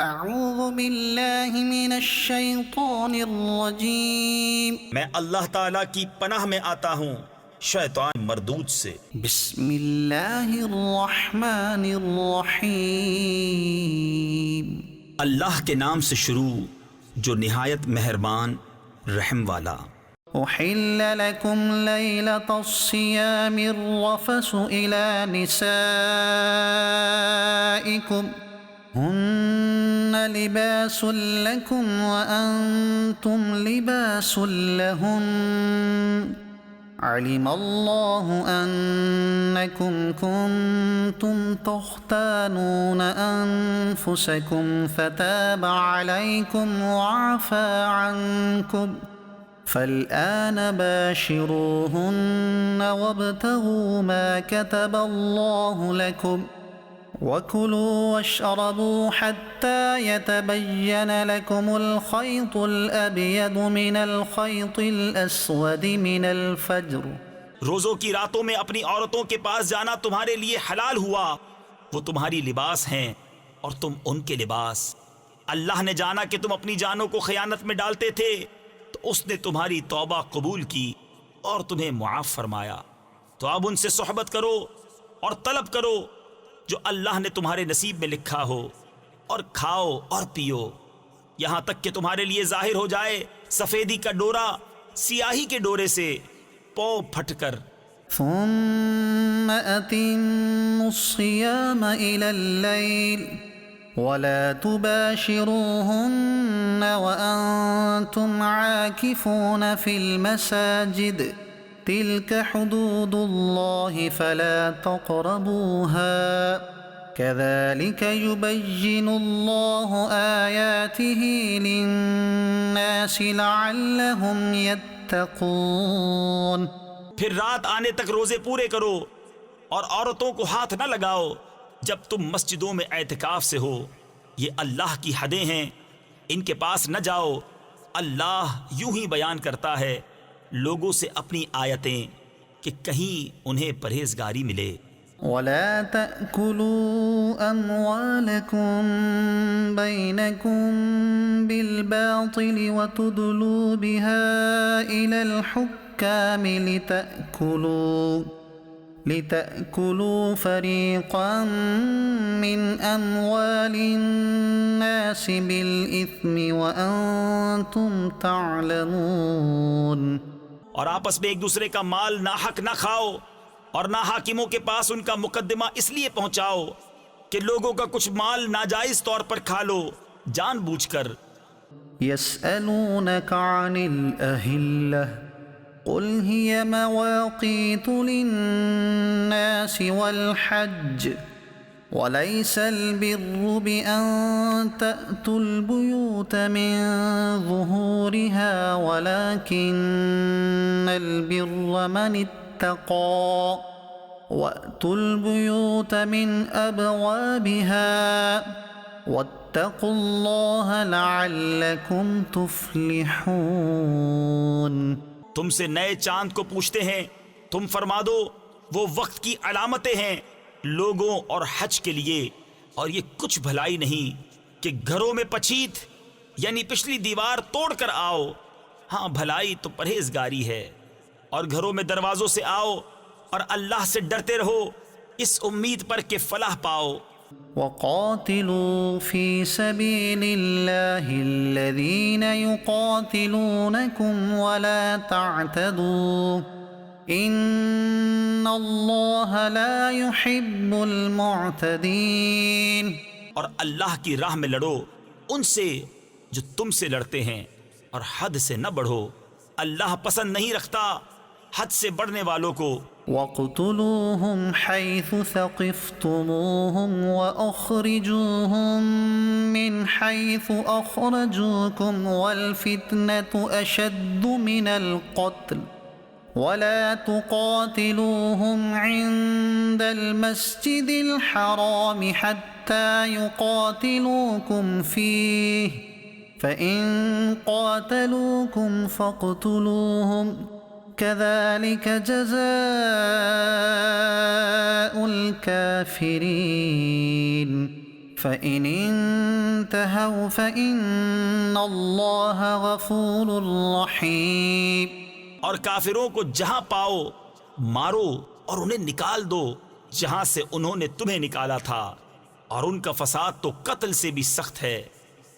اعوذ باللہ من الشیطان الرجیم، میں اللہ تعالیٰ کی پناہ میں آتا ہوں شیطان مردود سے۔ بسم اللہ الرحمن الرحیم، اللہ کے نام سے شروع جو نہایت مہربان رحم والا۔ احل لکم لیلۃ الصیام الرفث الی نسائکم هن لباس لكم وأنتم لباس لهن علم الله أنكم كنتم تختانون أنفسكم فتاب عليكم وعفى عنكم فالآن باشروهن وابتغوا ما كتب الله لكم وَكُلُوا وَاشْرَبُوا حَتَّى يَتَبَيَّنَ لَكُمُ الْخَيْطُ الْأَبْيَضُ مِنَ الْخَيْطِ الْأَسْوَدِ مِنَ الْفَجْرِ۔ روزوں کی راتوں میں اپنی عورتوں کے پاس جانا تمہارے لیے حلال ہوا، وہ تمہاری لباس ہیں اور تم ان کے لباس۔ اللہ نے جانا کہ تم اپنی جانوں کو خیانت میں ڈالتے تھے تو اس نے تمہاری توبہ قبول کی اور تمہیں معاف فرمایا، تو اب ان سے صحبت کرو اور طلب کرو جو اللہ نے تمہارے نصیب میں لکھا ہو، اور کھاؤ اور پیو یہاں تک کہ تمہارے لیے ظاہر ہو جائے سفیدی کا ڈورا سیاہی کے ڈورے سے پو پھٹ کر۔ ثم أتموا الصيام إلى الليل ولا تباشروهن وأنتم عاكفون في المساجد تلك حدود الله فلا تقربوها كذلك يبين الله آياته للناس لعلهم يتقون۔ پھر رات آنے تک روزے پورے کرو اور عورتوں کو ہاتھ نہ لگاؤ جب تم مسجدوں میں اعتکاف سے ہو، یہ اللہ کی حدیں ہیں، ان کے پاس نہ جاؤ۔ اللہ یوں ہی بیان کرتا ہے لوگوں سے اپنی آیتیں کہ کہیں انہیں پرہیزگاری ملے۔ وَلَا تَأْكُلُوا أَمْوَالَكُمْ بَيْنَكُمْ بِالْبَاطِلِ وَتُدْلُوا بِهَا إِلَى الْحُكَّامِ لِتَأْكُلُوا فَرِيقًا مِّنْ أَمْوَالِ النَّاسِ بِالْإِثْمِ وَأَنْتُمْ تَعْلَمُونَ۔ اور آپس میں ایک دوسرے کا مال ناحق نہ کھاؤ اور نہ حاکموں کے پاس ان کا مقدمہ اس لیے پہنچاؤ کہ لوگوں کا کچھ مال ناجائز طور پر کھا لو جان بوجھ کر۔ يسألونك عن الأهلة قل هي مواقيت للناس والحج وليس البر بأن تأتوا البيوت من ظهورها ولكن البر من اتقى وأتوا البيوت من أبوابها واتقوا الله لعلكم تفلحون۔ تم سے نئے چاند کو پوچھتے ہیں، تم فرما دو وہ وقت کی علامتیں ہیں لوگوں اور حج کے لیے، اور یہ کچھ بھلائی نہیں کہ گھروں میں پچھیت یعنی پچھلی دیوار توڑ کر آؤ، ہاں بھلائی تو پرہیزگاری ہے، اور گھروں میں دروازوں سے آؤ اور اللہ سے ڈرتے رہو اس امید پر کہ فلاح پاؤ۔ وقاتلوا في سبيل الله الذين يقاتلونكم ولا تعتدوا ان الله لا يحب المعتدين۔ اور اللہ کی راہ میں لڑو ان سے جو تم سے لڑتے ہیں، اور حد سے نہ بڑھو، اللہ پسند نہیں رکھتا حد سے بڑھنے والوں کو۔ وَاقْتُلُوهُمْ حَيْثُ ثَقِفْتُمُوهُمْ وَأَخْرِجُوهُمْ مِنْ حَيْثُ أَخْرَجُوكُمْ وَالْفِتْنَةُ أَشَدُّ مِنَ الْقَتْلِ وَلَا تُقَاتِلُوهُمْ عِنْدَ الْمَسْجِدِ الْحَرَامِ حَتَّى يُقَاتِلُوكُمْ فِيهِ فَإِنْ قَاتَلُوكُمْ فَاقْتُلُوهُمْ كذلك جزاء الكافرين۔ فإن انتهوا فإن الله غفور رحيم. اور کافروں کو جہاں پاؤ مارو اور انہیں نکال دو جہاں سے انہوں نے تمہیں نکالا تھا، اور ان کا فساد تو قتل سے بھی سخت ہے.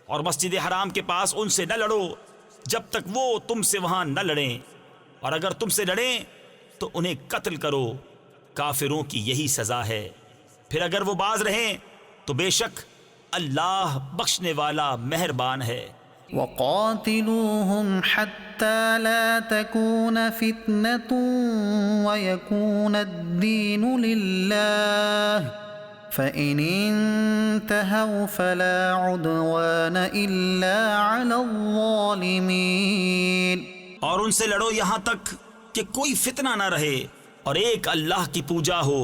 اور مسجد حرام کے پاس ان سے نہ لڑو جب تک وہ تم سے وہاں نہ لڑیں، اور اگر تم سے لڑیں تو انہیں قتل کرو. کافروں کی یہی سزا ہے. پھر اگر وہ باز رہیں تو بے شک اللہ بخشنے والا مہربان ہے. وقاتلوهم حتى لا تكون فتنة ويكون الدين لله فإن انتهوا فلا عدوان إلا على الظالمين. اور ان سے لڑو یہاں تک کہ کوئی فتنہ نہ رہے اور ایک اللہ کی پوجا ہو.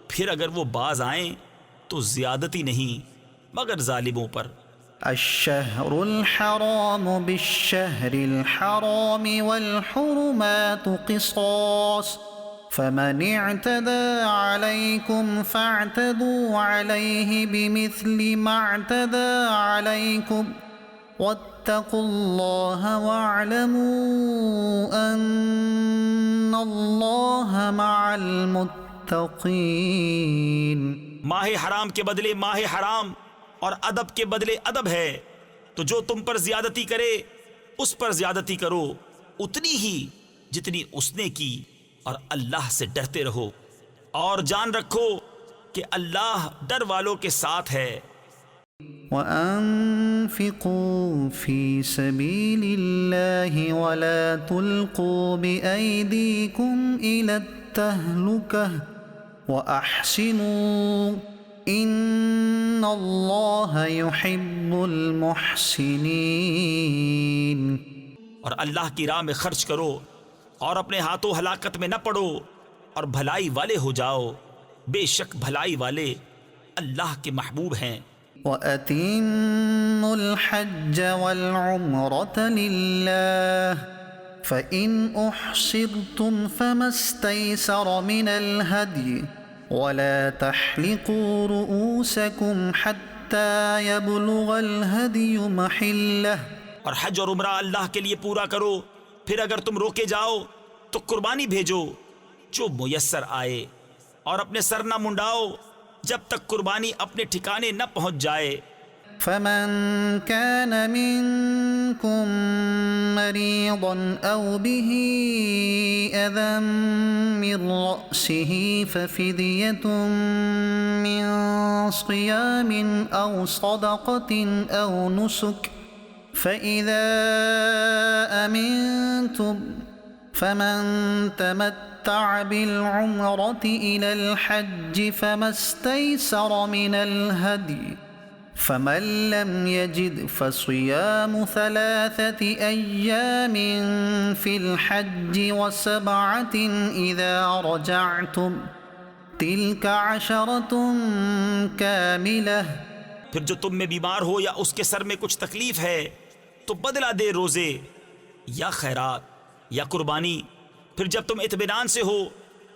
پھر اگر وہ باز آئیں تو زیادتی نہیں مگر ظالموں پر. الشهر الحرام بالشهر الحرام والحرمات قصاص فمن اعتدى عليكم فاعتدوا عليه بمثل ما اعتدى عليكم واتقوا الله واعلموا أن الله مع المتقين. ماہ حرام کے بدلے ماہ حرام اور ادب کے بدلے ادب ہے. تو جو تم پر زیادتی کرے اس پر زیادتی کرو اتنی ہی جتنی اس نے کی، اور اللہ سے ڈرتے رہو اور جان رکھو کہ اللہ ڈر والوں کے ساتھ ہے. وَأَنفِقُوا فِي سَبِيلِ اللَّهِ وَلَا تُلْقُوا بِأَيْدِيكُمْ إِلَى التَّهْلُكَةِ وَأَحْسِنُوا إِنَّ اللَّهَ يُحِبُّ الْمُحْسِنِينَ. اور اللہ کی راہ میں خرچ کرو اور اپنے ہاتھوں ہلاکت میں نہ پڑو اور بھلائی والے ہو جاؤ. بے شک بھلائی والے اللہ کے محبوب ہیں. وَأَتِمُّوا الْحَجَّ وَالْعُمْرَةَ لِلَّهِ فَإِنْ أُحْصِرْتُمْ فَمَا اسْتَيْسَرَ مِنَ الْهَدْيِ وَلَا تَحْلِقُوا رُؤُوسَكُمْ حَتَّى يَبْلُغَ الْهَدْيُ مَحِلَّهُ. اور حج اور عمرہ اللہ کے لیے پورا کرو. پھر اگر تم روکے جاؤ تو قربانی بھیجو جو میسر آئے، اور اپنے سر نہ منڈاؤ جب تک قربانی اپنے ٹھکانے نہ پہنچ جائے. فمن كان منكم مريضا أو به أذى من رأسه ففدية من صيام أو صدقة أو نسك فإذا أمنتم فمن تمتع بالعمرة إلى الحج فما استيسر من الهدي فمن لم يجد فصيام 3 أيام في الحج و7 إذا رجعتم تلك 10 كاملة. پھر جو تم میں بیمار ہو یا اس کے سر میں کچھ تکلیف ہے تو بدلہ دے روزے یا خیرات یا قربانی. پھر جب تم اطمینان سے ہو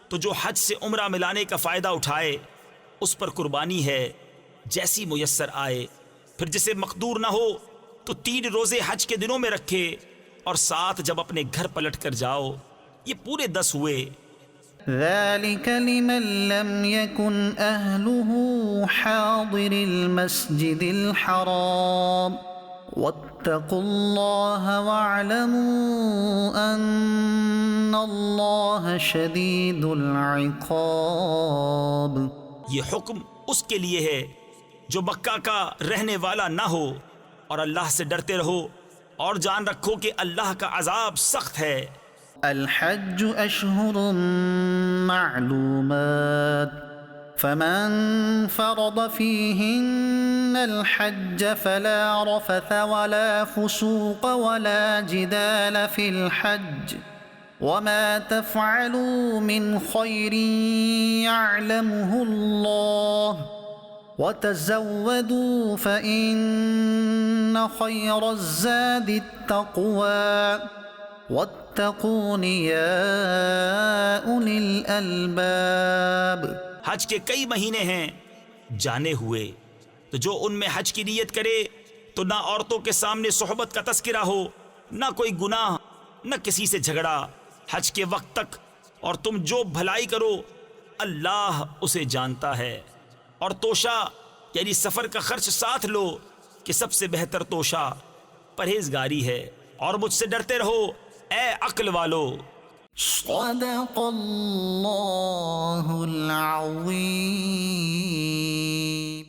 تو جو حج سے عمرہ ملانے کا فائدہ اٹھائے اس پر قربانی ہے جیسی میسر آئے. پھر جسے مقدور نہ ہو تو 3 روزے حج کے دنوں میں رکھے، اور 7 جب اپنے گھر پلٹ کر جاؤ. یہ پورے 10 ہوئے. ذلك لمن لم يكن أهله حاضر المسجد الحرام واتقوا الله واعلموا أن الله شديد العقاب. یہ حکم اس کے لیے ہے جو مکہ کا رہنے والا نہ ہو، اور اللہ سے ڈرتے رہو اور جان رکھو کہ اللہ کا عذاب سخت ہے. الحج أشهر معلومات فمن فرض فيهن الحج فلا رفث ولا فسوق ولا جدال في الحج وما تفعلوا من خير يعلمه الله وتزودوا فإن خير الزاد التقوى واتقون يا أولي الألباب. حج کے کئی مہینے ہیں جانے ہوئے، تو جو ان میں حج کی نیت کرے تو نہ عورتوں کے سامنے صحبت کا تذکرہ ہو، نہ کوئی گناہ، نہ کسی سے جھگڑا حج کے وقت تک، اور تم جو بھلائی کرو اللہ اسے جانتا ہے۔ اور توشہ یعنی سفر کا خرچ ساتھ لو کہ سب سے بہتر توشہ پرہیزگاری ہے، اور مجھ سے ڈرتے رہو اے عقل والو۔ صدق اللہ العظیم۔